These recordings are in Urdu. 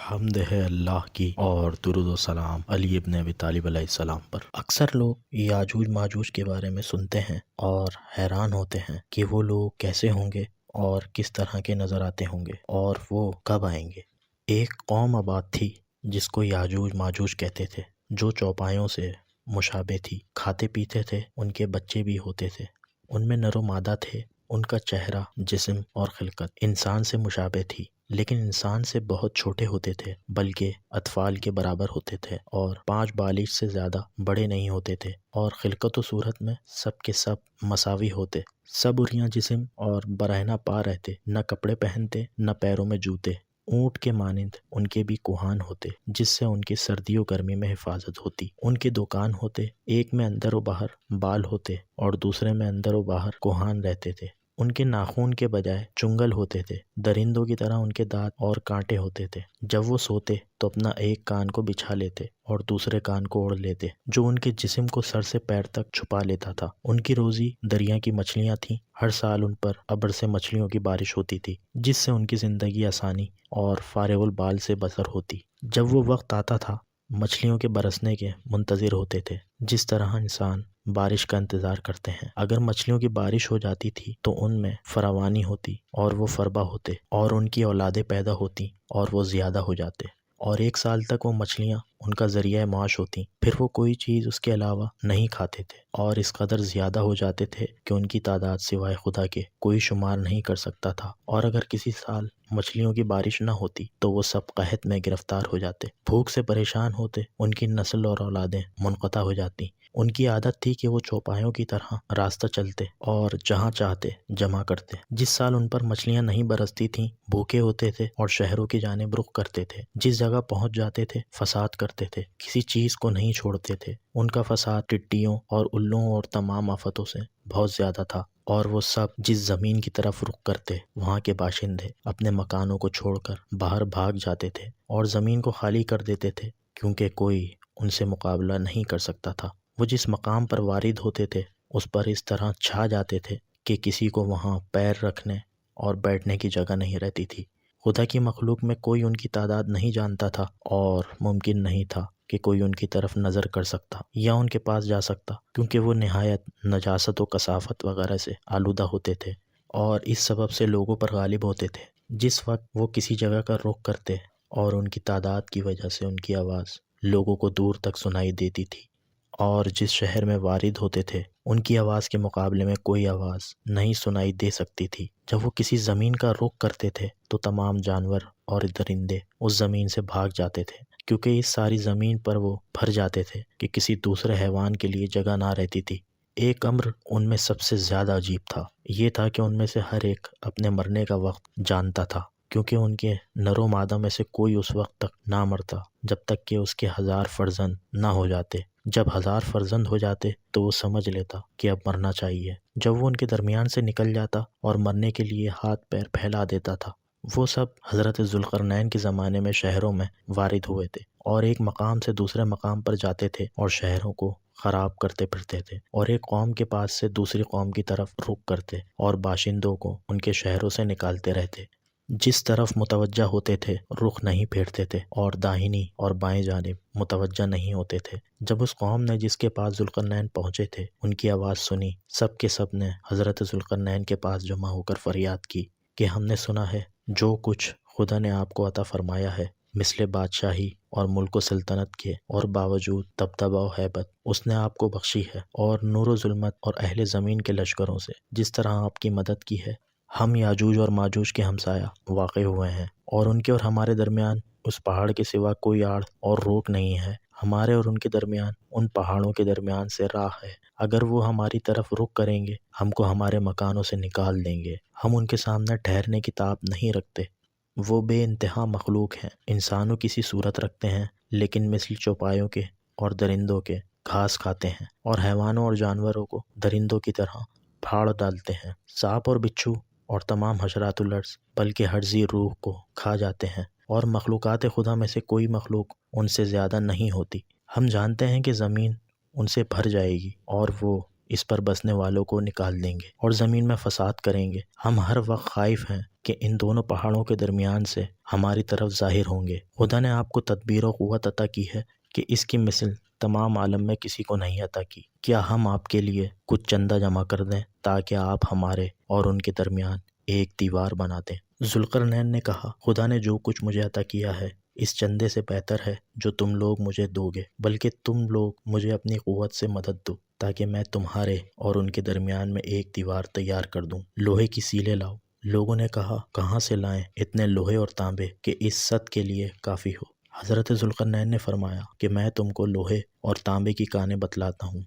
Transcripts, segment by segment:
حمد ہے اللہ کی اور درود و سلام علی ابن ابی طالب علیہ السلام پر۔ اکثر لوگ یاجوج ماجوج کے بارے میں سنتے ہیں اور حیران ہوتے ہیں کہ وہ لوگ کیسے ہوں گے اور کس طرح کے نظر آتے ہوں گے اور وہ کب آئیں گے۔ ایک قوم آباد تھی جس کو یاجوج ماجوج کہتے تھے، جو چوپایوں سے مشابہ تھی، کھاتے پیتے تھے، ان کے بچے بھی ہوتے تھے، ان میں نر و مادہ تھے، ان کا چہرہ، جسم اور خلقت انسان سے مشابہ تھی، لیکن انسان سے بہت چھوٹے ہوتے تھے، بلکہ اطفال کے برابر ہوتے تھے اور 5 بالغ سے زیادہ بڑے نہیں ہوتے تھے، اور خلقت و صورت میں سب کے سب مساوی ہوتے، سب عریاں جسم اور برہنہ پا رہتے، نہ کپڑے پہنتے نہ پیروں میں جوتے، اونٹ کے مانند ان کے بھی کوہان ہوتے، جس سے ان کی سردی و گرمی میں حفاظت ہوتی، ان کے 2 کان ہوتے، ایک میں اندر و باہر بال ہوتے اور دوسرے میں اندر و باہر کوہان رہتے تھے، ان کے ناخون کے بجائے چنگل ہوتے تھے، درندوں کی طرح ان کے دانت اور کانٹے ہوتے تھے، جب وہ سوتے تو اپنا ایک کان کو بچھا لیتے اور دوسرے کان کو اوڑھ لیتے، جو ان کے جسم کو سر سے پیر تک چھپا لیتا تھا۔ ان کی روزی دریا کی مچھلیاں تھیں، ہر سال ان پر ابر سے مچھلیوں کی بارش ہوتی تھی، جس سے ان کی زندگی آسانی اور فارغ البال سے بسر ہوتی۔ جب وہ وقت آتا تھا، مچھلیوں کے برسنے کے منتظر ہوتے تھے، جس طرح انسان بارش کا انتظار کرتے ہیں۔ اگر مچھلیوں کی بارش ہو جاتی تھی تو ان میں فراوانی ہوتی اور وہ فربا ہوتے اور ان کی اولادیں پیدا ہوتی اور وہ زیادہ ہو جاتے، اور 1 سال تک وہ مچھلیاں ان کا ذریعہ معاش ہوتی، پھر وہ کوئی چیز اس کے علاوہ نہیں کھاتے تھے اور اس قدر زیادہ ہو جاتے تھے کہ ان کی تعداد سوائے خدا کے کوئی شمار نہیں کر سکتا تھا، اور اگر کسی سال مچھلیوں کی بارش نہ ہوتی تو وہ سب قحط میں گرفتار ہو جاتے، بھوک سے پریشان ہوتے، ان کی نسل اور اولادیں منقطع ہو جاتی۔ ان کی عادت تھی کہ وہ چوپایوں کی طرح راستہ چلتے اور جہاں چاہتے جمع کرتے۔ جس سال ان پر مچھلیاں نہیں برستی تھیں، بھوکے ہوتے تھے اور شہروں کی جانب رخ کرتے تھے، جس جگہ پہنچ جاتے تھے فساد کرتے تھے، کسی چیز کو نہیں چھوڑتے تھے۔ ان کا فساد ٹڈیوں اور الوں اور تمام آفتوں سے بہت زیادہ تھا، اور وہ سب جس زمین کی طرف رخ کرتے، وہاں کے باشندے اپنے مکانوں کو چھوڑ کر باہر بھاگ جاتے تھے اور زمین کو خالی کر دیتے تھے، کیونکہ کوئی ان سے مقابلہ نہیں کر سکتا تھا۔ وہ جس مقام پر وارد ہوتے تھے اس پر اس طرح چھا جاتے تھے کہ کسی کو وہاں پیر رکھنے اور بیٹھنے کی جگہ نہیں رہتی تھی۔ خدا کی مخلوق میں کوئی ان کی تعداد نہیں جانتا تھا، اور ممکن نہیں تھا کہ کوئی ان کی طرف نظر کر سکتا یا ان کے پاس جا سکتا، کیونکہ وہ نہایت نجاست و کثافت وغیرہ سے آلودہ ہوتے تھے، اور اس سبب سے لوگوں پر غالب ہوتے تھے۔ جس وقت وہ کسی جگہ کا رخ کرتے اور ان کی تعداد کی وجہ سے ان کی آواز لوگوں کو دور تک سنائی دیتی تھی، اور جس شہر میں وارد ہوتے تھے ان کی آواز کے مقابلے میں کوئی آواز نہیں سنائی دے سکتی تھی۔ جب وہ کسی زمین کا رخ کرتے تھے تو تمام جانور اور درندے اس زمین سے بھاگ جاتے تھے، کیونکہ اس ساری زمین پر وہ بھر جاتے تھے کہ کسی دوسرے حیوان کے لیے جگہ نہ رہتی تھی۔ ایک امر ان میں سب سے زیادہ عجیب تھا، یہ تھا کہ ان میں سے ہر ایک اپنے مرنے کا وقت جانتا تھا، کیونکہ ان کے نر و مادہ میں سے کوئی اس وقت تک نہ مرتا جب تک کہ اس کے 1000 فرزند نہ ہو جاتے۔ جب 1000 فرزند ہو جاتے تو وہ سمجھ لیتا کہ اب مرنا چاہیے۔ جب وہ ان کے درمیان سے نکل جاتا اور مرنے کے لیے ہاتھ پیر پھیلا دیتا تھا۔ وہ سب حضرت ذوالقرنین کے زمانے میں شہروں میں وارد ہوئے تھے، اور ایک مقام سے دوسرے مقام پر جاتے تھے اور شہروں کو خراب کرتے پھرتے تھے، اور ایک قوم کے پاس سے دوسری قوم کی طرف رخ کرتے اور باشندوں کو ان کے شہروں سے نکالتے رہتے۔ جس طرف متوجہ ہوتے تھے رخ نہیں پھیرتے تھے، اور داہنی اور بائیں جانب متوجہ نہیں ہوتے تھے۔ جب اس قوم نے جس کے پاس ذوالقرنین پہنچے تھے ان کی آواز سنی، سب کے سب نے حضرت ذوالقرنین کے پاس جمع ہو کر فریاد کی کہ ہم نے سنا ہے جو کچھ خدا نے آپ کو عطا فرمایا ہے، مثل بادشاہی اور ملک و سلطنت کے اور باوجود دبدبہ و ہیبت، اس نے آپ کو بخشی ہے، اور نور و ظلمت اور اہل زمین کے لشکروں سے جس طرح آپ کی مدد کی ہے۔ ہم یاجوج اور ماجوج کے ہمسایہ واقع ہوئے ہیں، اور ان کے اور ہمارے درمیان اس پہاڑ کے سوا کوئی آڑ اور روک نہیں ہے۔ ہمارے اور ان کے درمیان ان پہاڑوں کے درمیان سے راہ ہے، اگر وہ ہماری طرف رخ کریں گے ہم کو ہمارے مکانوں سے نکال دیں گے۔ ہم ان کے سامنے ٹھہرنے کی تاب نہیں رکھتے۔ وہ بے انتہا مخلوق ہیں، انسانوں کی سی صورت رکھتے ہیں، لیکن مثل چوپایوں کے اور درندوں کے گھاس کھاتے ہیں، اور حیوانوں اور جانوروں کو درندوں کی طرح پھاڑ ڈالتے ہیں۔ سانپ اور بچھو اور تمام حشرات الارض بلکہ ہر ذی روح کو کھا جاتے ہیں، اور مخلوقات خدا میں سے کوئی مخلوق ان سے زیادہ نہیں ہوتی۔ ہم جانتے ہیں کہ زمین ان سے بھر جائے گی اور وہ اس پر بسنے والوں کو نکال دیں گے اور زمین میں فساد کریں گے۔ ہم ہر وقت خائف ہیں کہ ان دونوں پہاڑوں کے درمیان سے ہماری طرف ظاہر ہوں گے۔ خدا نے آپ کو تدبیر و قوت عطا کی ہے کہ اس کی مثل تمام عالم میں کسی کو نہیں عطا کی۔ کیا ہم آپ کے لیے کچھ چندہ جمع کر دیں تاکہ آپ ہمارے اور ان کے درمیان ایک دیوار بنا دیں؟ ذوالقرنین نے کہا، خدا نے جو کچھ مجھے عطا کیا ہے اس چندے سے بہتر ہے جو تم لوگ مجھے دو گے، بلکہ تم لوگ مجھے اپنی قوت سے مدد دو تاکہ میں تمہارے اور ان کے درمیان میں ایک دیوار تیار کر دوں۔ لوہے کی سیلیں لاؤ۔ لوگوں نے کہا، کہاں سے لائیں اتنے لوہے اور تانبے کہ اس سد کے لیے کافی ہو؟ حضرت ذوالقرنین نے فرمایا کہ میں تم کو لوہے اور تانبے کی کانیں بتلاتا ہوں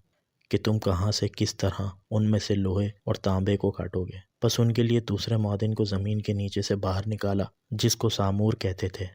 کہ تم کہاں سے کس طرح ان میں سے لوہے اور تانبے کو کاٹو گے۔ بس ان کے لیے دوسرے معدن کو زمین کے نیچے سے باہر نکالا جس کو سامور کہتے تھے۔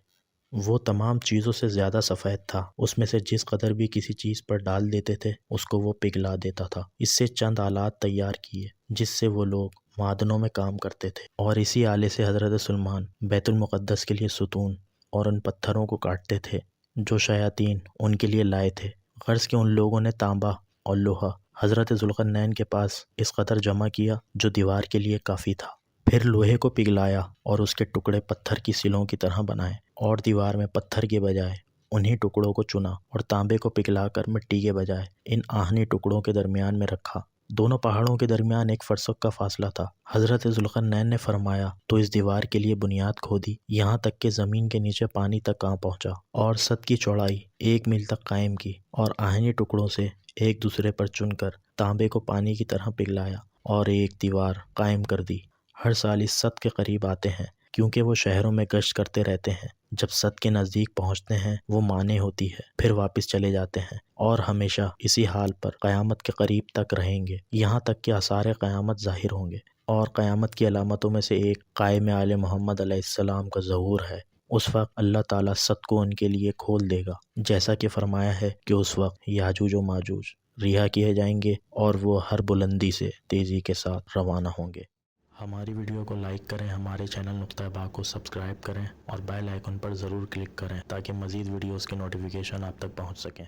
وہ تمام چیزوں سے زیادہ سفید تھا، اس میں سے جس قدر بھی کسی چیز پر ڈال دیتے تھے اس کو وہ پگھلا دیتا تھا۔ اس سے چند آلات تیار کیے جس سے وہ لوگ معدنوں میں کام کرتے تھے، اور اسی آلے سے حضرت سلیمان بیت المقدس کے لیے ستون اور ان پتھروں کو کاٹتے تھے جو شیاطین ان کے لیے لائے تھے۔ غرض کہ ان لوگوں نے تانبا اور لوہا حضرت ذوالقرنین کے پاس اس قدر جمع کیا جو دیوار کے لیے کافی تھا۔ پھر لوہے کو پگھلایا اور اس کے ٹکڑے پتھر کی سلوں کی طرح بنائے، اور دیوار میں پتھر کے بجائے انہی ٹکڑوں کو چنا اور تانبے کو پگھلا کر مٹی کے بجائے ان آہنی ٹکڑوں کے درمیان میں رکھا۔ دونوں پہاڑوں کے درمیان ایک فرسخ کا فاصلہ تھا۔ حضرت ذوالقرنین نے فرمایا تو اس دیوار کے لیے بنیاد کھودی یہاں تک کہ زمین کے نیچے پانی تک آ پہنچا، اور سد کی چوڑائی 1 میل تک قائم کی، اور آہنی ٹکڑوں سے ایک دوسرے پر چن کر تانبے کو پانی کی طرح پگھلایا اور ایک دیوار قائم کر دی۔ ہر سال اس سد کے قریب آتے ہیں کیونکہ وہ شہروں میں گشت کرتے رہتے ہیں۔ جب سد کے نزدیک پہنچتے ہیں وہ مانے ہوتی ہے، پھر واپس چلے جاتے ہیں اور ہمیشہ اسی حال پر قیامت کے قریب تک رہیں گے، یہاں تک کہ آثار قیامت ظاہر ہوں گے۔ اور قیامت کی علامتوں میں سے ایک قائم آل محمد علیہ السلام کا ظہور ہے۔ اس وقت اللہ تعالیٰ سد کو ان کے لیے کھول دے گا، جیسا کہ فرمایا ہے کہ اس وقت یاجوج و ماجوج رہا کیے جائیں گے اور وہ ہر بلندی سے تیزی کے ساتھ روانہ ہوں گے۔ ہماری ویڈیو کو لائک کریں، ہمارے چینل نقطہ با کو سبسکرائب کریں اور بیل آئیکن پر ضرور کلک کریں تاکہ مزید ویڈیوز کے نوٹیفیکیشن آپ تک پہنچ سکیں۔